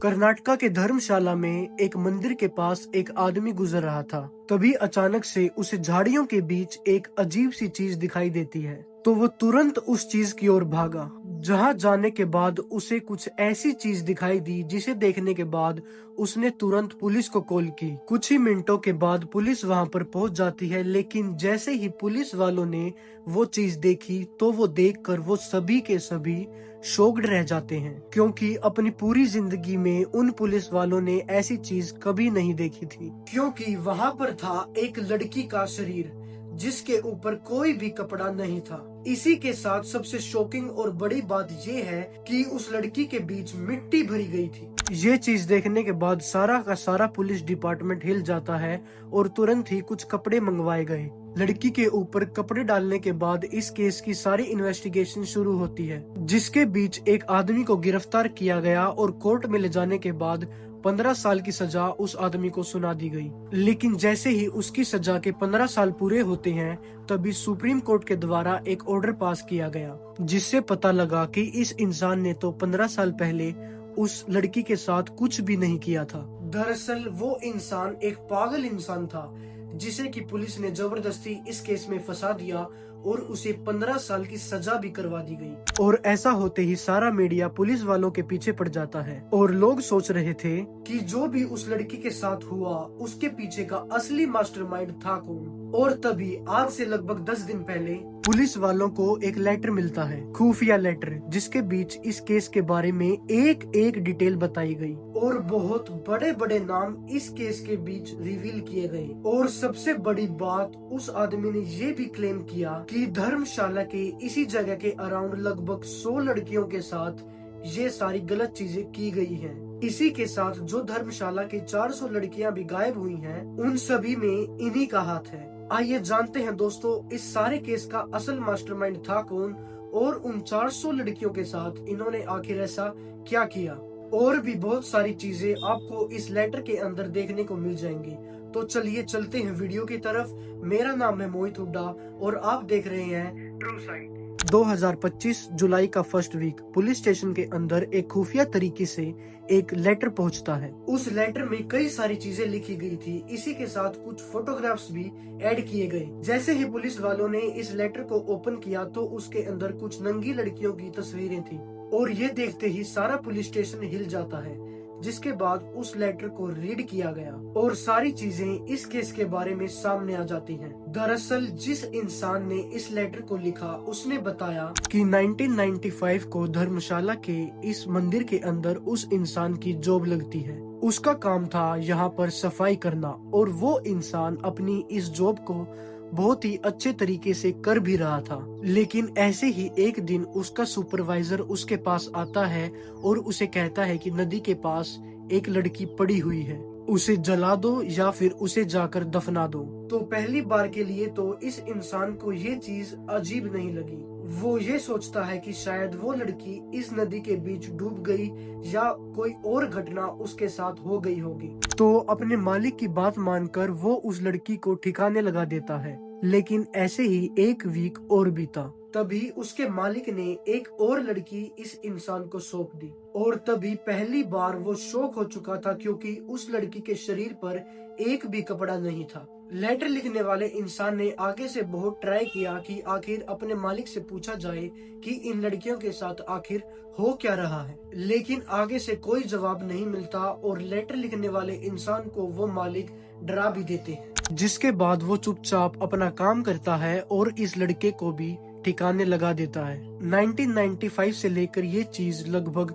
कर्नाटका के धर्मशाला में एक मंदिर के पास एक आदमी गुजर रहा था। तभी अचानक से उसे झाड़ियों के बीच एक अजीब सी चीज दिखाई देती है। तो वो तुरंत उस चीज की ओर भागा। जहाँ जाने के बाद उसे कुछ ऐसी चीज दिखाई दी जिसे देखने के बाद उसने तुरंत पुलिस को कॉल की। कुछ ही मिनटों के बाद पुलिस वहाँ पर पहुँच जाती है, लेकिन जैसे ही पुलिस वालों ने वो चीज देखी तो वो देखकर वो सभी के सभी शॉक्ड रह जाते हैं, क्योंकि अपनी पूरी जिंदगी में उन पुलिस वालों ने ऐसी चीज कभी नहीं देखी थी। क्योंकि वहाँ पर था एक लड़की का शरीर जिसके ऊपर कोई भी कपड़ा नहीं था। इसी के साथ सबसे शॉकिंग और बड़ी बात ये है कि उस लड़की के बीच मिट्टी भरी गई थी। ये चीज देखने के बाद सारा का सारा पुलिस डिपार्टमेंट हिल जाता है और तुरंत ही कुछ कपड़े मंगवाए गए। लड़की के ऊपर कपड़े डालने के बाद इस केस की सारी इन्वेस्टिगेशन शुरू होती है, जिसके बीच एक आदमी को गिरफ्तार किया गया और कोर्ट में ले जाने के बाद 15 साल की सजा उस आदमी को सुना दी गई। लेकिन जैसे ही उसकी सजा के 15 साल पूरे होते हैं तभी सुप्रीम कोर्ट के द्वारा एक ऑर्डर पास किया गया, जिससे पता लगा कि इस इंसान ने तो 15 साल पहले उस लड़की के साथ कुछ भी नहीं किया था। दरअसल वो इंसान एक पागल इंसान था जिसे कि पुलिस ने जबरदस्ती इस केस में फंसा दिया और उसे 15 साल की सजा भी करवा दी गई। और ऐसा होते ही सारा मीडिया पुलिस वालों के पीछे पड़ जाता है और लोग सोच रहे थे कि जो भी उस लड़की के साथ हुआ उसके पीछे का असली मास्टरमाइंड था कौन। और तभी आज से लगभग 10 दिन पहले पुलिस वालों को एक लेटर मिलता है, खुफिया लेटर, जिसके बीच इस केस के बारे में एक एक डिटेल बताई गई और बहुत बड़े बड़े नाम इस केस के बीच रिवील किए गए। और सबसे बड़ी बात, उस आदमी ने ये भी क्लेम किया कि धर्मशाला के इसी जगह के अराउंड लगभग 100 लड़कियों के साथ ये सारी गलत चीजें की गई हैं। इसी के साथ जो धर्मशाला की 400 लड़कियां भी गायब हुई हैं, उन सभी में इन्हीं का हाथ है। आइए जानते हैं दोस्तों, इस सारे केस का असल मास्टरमाइंड था कौन और उन 400 लड़कियों के साथ इन्होंने आखिर ऐसा क्या किया। और भी बहुत सारी चीजें आपको इस लेटर के अंदर देखने को मिल जाएंगी। तो चलिए चलते हैं वीडियो की तरफ। मेरा नाम है मोहित हुड्डा और आप देख रहे हैं ट्रू साइड। 2025 जुलाई का फर्स्ट वीक पुलिस स्टेशन के अंदर एक खुफिया तरीके से एक लेटर पहुंचता है। उस लेटर में कई सारी चीजें लिखी गई थी, इसी के साथ कुछ फोटोग्राफ्स भी ऐड किए गए। जैसे ही पुलिस वालों ने इस लेटर को ओपन किया तो उसके अंदर कुछ नंगी लड़कियों की तस्वीरें थी और ये देखते ही सारा पुलिस स्टेशन हिल जाता है। जिसके बाद उस लेटर को रीड किया गया और सारी चीजें इस केस के बारे में सामने आ जाती हैं। दरअसल जिस इंसान ने इस लेटर को लिखा उसने बताया कि 1995 को धर्मशाला के इस मंदिर के अंदर उस इंसान की जॉब लगती है। उसका काम था यहाँ पर सफाई करना और वो इंसान अपनी इस जॉब को बहुत ही अच्छे तरीके से कर भी रहा था। लेकिन ऐसे ही एक दिन उसका सुपरवाइजर उसके पास आता है और उसे कहता है कि नदी के पास एक लड़की पड़ी हुई है, उसे जला दो या फिर उसे जाकर दफना दो। तो पहली बार के लिए तो इस इंसान को ये चीज अजीब नहीं लगी। वो ये सोचता है कि शायद वो लड़की इस नदी के बीच डूब गई या कोई और घटना उसके साथ हो गई होगी। तो अपने मालिक की बात मानकर वो उस लड़की को ठिकाने लगा देता है। लेकिन ऐसे ही एक वीक और बीता, तभी उसके मालिक ने एक और लड़की इस इंसान को सौंप दी। और तभी पहली बार वो शॉक हो चुका था, क्योंकि उस लड़की के शरीर पर एक भी कपड़ा नहीं था। लेटर लिखने वाले इंसान ने आगे से बहुत ट्राई किया कि आखिर अपने मालिक से पूछा जाए कि इन लड़कियों के साथ आखिर हो क्या रहा है, लेकिन आगे से कोई जवाब नहीं मिलता और लेटर लिखने वाले इंसान को वो मालिक डरा भी देते हैं। जिसके बाद वो चुपचाप अपना काम करता है और इस लड़के को भी ठिकाने लगा देता है। 1995 से लेकर ये चीज लगभग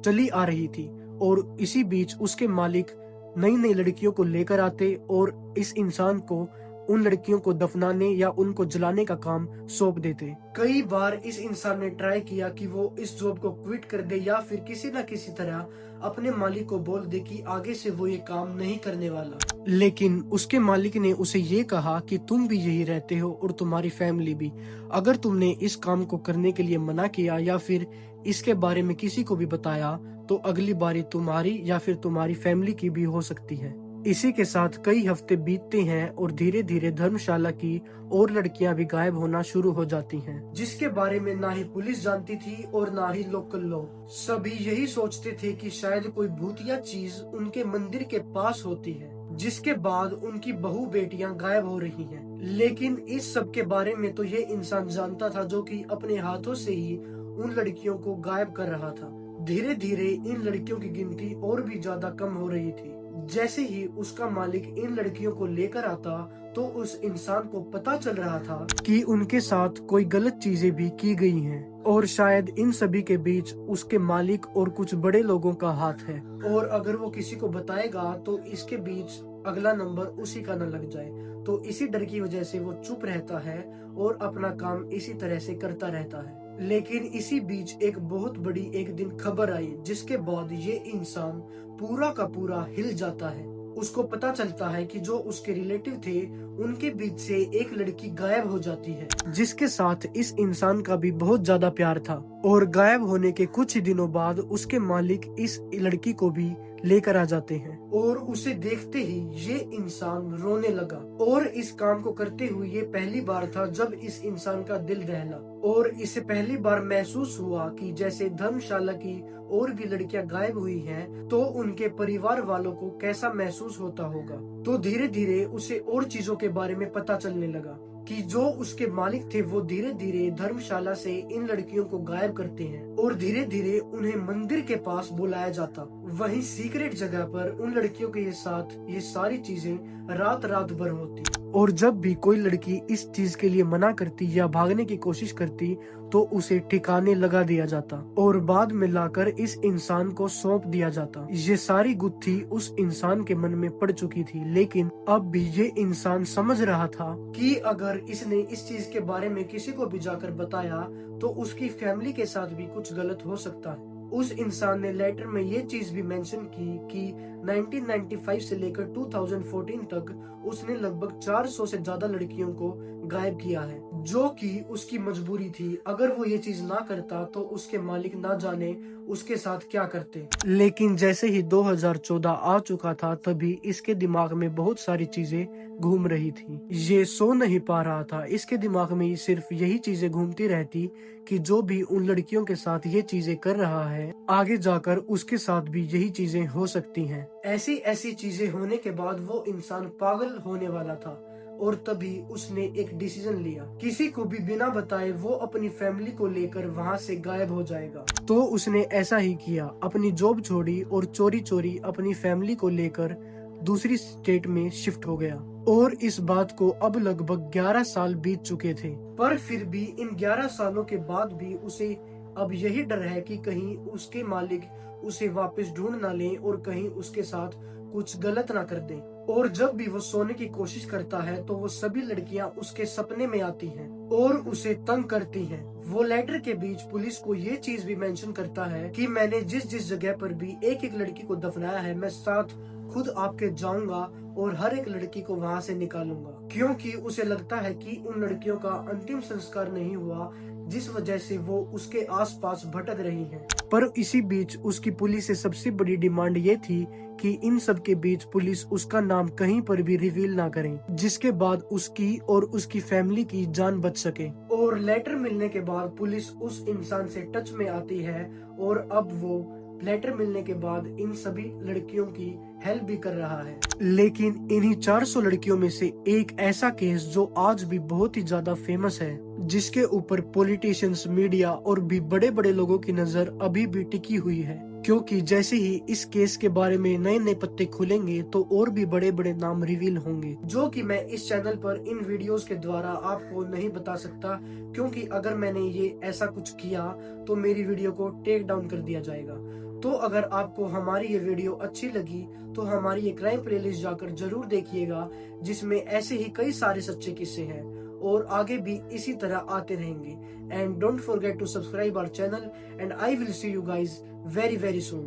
चली आ रही थी और इसी बीच उसके मालिक नई नई लड़कियों को लेकर आते और इस इंसान को उन लड़कियों को दफनाने या उनको जलाने का काम सौंप देते। कई बार इस इंसान ने ट्राई किया कि वो इस जॉब को क्विट कर दे या फिर किसी न किसी तरह अपने मालिक को बोल दे कि आगे से वो ये काम नहीं करने वाला। लेकिन उसके मालिक ने उसे ये कहा कि तुम भी यही रहते हो और तुम्हारी फैमिली भी। अगर तुमने इस काम को करने के लिए मना किया या फिर इसके बारे में किसी को भी बताया तो अगली बारी तुम्हारी या फिर तुम्हारी फैमिली की भी हो सकती है। इसी के साथ कई हफ्ते बीतते हैं और धीरे धीरे धर्मशाला की और लड़कियां भी गायब होना शुरू हो जाती हैं, जिसके बारे में ना ही पुलिस जानती थी और ना ही लोकल लोग। सभी यही सोचते थे कि शायद कोई भूतिया चीज उनके मंदिर के पास होती है, जिसके बाद उनकी बहू बेटियां गायब हो रही हैं। लेकिन इस सब के बारे में तो ये इंसान जानता था जो कि अपने हाथों से ही उन लड़कियों को गायब कर रहा था। धीरे धीरे इन लड़कियों की गिनती और भी ज्यादा कम हो रही थी। जैसे ही उसका मालिक इन लड़कियों को लेकर आता तो उस इंसान को पता चल रहा था कि उनके साथ कोई गलत चीजें भी की गई हैं और शायद इन सभी के बीच उसके मालिक और कुछ बड़े लोगों का हाथ है, और अगर वो किसी को बताएगा तो इसके बीच अगला नंबर उसी का न लग जाए। तो इसी डर की वजह से वो चुप रहता है और अपना काम इसी तरह से करता रहता है। लेकिन इसी बीच एक बहुत बड़ी एक दिन खबर आई, जिसके बाद ये इंसान पूरा का पूरा हिल जाता है। उसको पता चलता है कि जो उसके रिलेटिव थे उनके बीच से एक लड़की गायब हो जाती है, जिसके साथ इस इंसान का भी बहुत ज्यादा प्यार था। और गायब होने के कुछ ही दिनों बाद उसके मालिक इस लड़की को भी लेकर आ जाते हैं और उसे देखते ही ये इंसान रोने लगा। और इस काम को करते हुए ये पहली बार था जब इस इंसान का दिल दहला और इसे पहली बार महसूस हुआ कि जैसे धर्मशाला की और भी लड़कियां गायब हुई हैं तो उनके परिवार वालों को कैसा महसूस होता होगा। तो धीरे धीरे उसे और चीजों के बारे में पता चलने लगा कि जो उसके मालिक थे वो धीरे धीरे धर्मशाला से इन लड़कियों को गायब करते हैं और धीरे धीरे उन्हें मंदिर के पास बुलाया जाता। वहीं सीक्रेट जगह पर उन लड़कियों के साथ ये सारी चीजें रात रात भर होती और जब भी कोई लड़की इस चीज के लिए मना करती या भागने की कोशिश करती तो उसे ठिकाने लगा दिया जाता और बाद में लाकर इस इंसान को सौंप दिया जाता। ये सारी गुत्थी उस इंसान के मन में पड़ चुकी थी, लेकिन अब भी ये इंसान समझ रहा था कि अगर इसने इस चीज के बारे में किसी को भी जाकर बताया तो उसकी फैमिली के साथ भी कुछ गलत हो सकता है। उस इंसान ने लेटर में ये चीज भी मेंशन की कि 1995 से लेकर 2014 तक उसने लगभग 400 से ज्यादा लड़कियों को गायब किया है, जो कि उसकी मजबूरी थी। अगर वो ये चीज ना करता तो उसके मालिक ना जाने उसके साथ क्या करते। लेकिन जैसे ही 2014 आ चुका था तभी इसके दिमाग में बहुत सारी चीजें घूम रही थी। ये सो नहीं पा रहा था, इसके दिमाग में सिर्फ यही चीजें घूमती रहती कि जो भी उन लड़कियों के साथ ये चीजें कर रहा है आगे जाकर उसके साथ भी यही चीजें हो सकती हैं। ऐसी ऐसी चीजें होने के बाद वो इंसान पागल होने वाला था और तभी उसने एक डिसीजन लिया, किसी को भी बिना बताए वो अपनी फैमिली को लेकर वहाँ से गायब हो जाएगा। तो उसने ऐसा ही किया, अपनी जॉब छोड़ी और चोरी चोरी अपनी फैमिली को लेकर दूसरी स्टेट में शिफ्ट हो गया। और इस बात को अब लगभग 11 साल बीत चुके थे, पर फिर भी इन 11 सालों के बाद भी उसे अब यही डर है कि कहीं उसके मालिक उसे वापस ढूंढ ना लें और कहीं उसके साथ कुछ गलत ना कर दें। और जब भी वो सोने की कोशिश करता है तो वो सभी लड़कियां उसके सपने में आती हैं और उसे तंग करती हैं। वो लेटर के बीच पुलिस को ये चीज भी मेंशन करता है कि मैंने जिस जिस जगह पर भी एक एक लड़की को दफनाया है मैं साथ खुद आपके जाऊंगा और हर एक लड़की को वहाँ से निकालूंगा, क्योंकि उसे लगता है कि उन लड़कियों का अंतिम संस्कार नहीं हुआ जिस वजह से वो उसके आसपास भटक रही हैं। पर इसी बीच उसकी पुलिस से सबसे बड़ी डिमांड ये थी कि इन सब के बीच पुलिस उसका नाम कहीं पर भी रिवील ना करें, जिसके बाद उसकी और उसकी फैमिली की जान बच सके। और लेटर मिलने के बाद पुलिस उस इंसान से टच में आती है और अब वो लेटर मिलने के बाद इन सभी लड़कियों की हेल्प भी कर रहा है। लेकिन इन्हीं 400 लड़कियों में से एक ऐसा केस जो आज भी बहुत ही ज्यादा फेमस है, जिसके ऊपर पॉलिटिशियंस, मीडिया और भी बड़े बड़े लोगों की नजर अभी भी टिकी हुई है, क्योंकि जैसे ही इस केस के बारे में नए नए पत्ते खुलेंगे तो और भी बड़े बड़े नाम रिवील होंगे, जो कि मैं इस चैनल पर इन वीडियोस के द्वारा आपको नहीं बता सकता, क्योंकि अगर मैंने ये ऐसा कुछ किया तो मेरी वीडियो को टेक डाउन कर दिया जाएगा। तो अगर आपको हमारी ये वीडियो अच्छी लगी तो हमारी ये क्राइम प्लेलिस्ट जाकर जरूर देखिएगा, जिसमें ऐसे ही कई सारे सच्चे किस्से हैं और आगे भी इसी तरह आते रहेंगे। And don't forget to subscribe our channel and I will see you guys very very soon.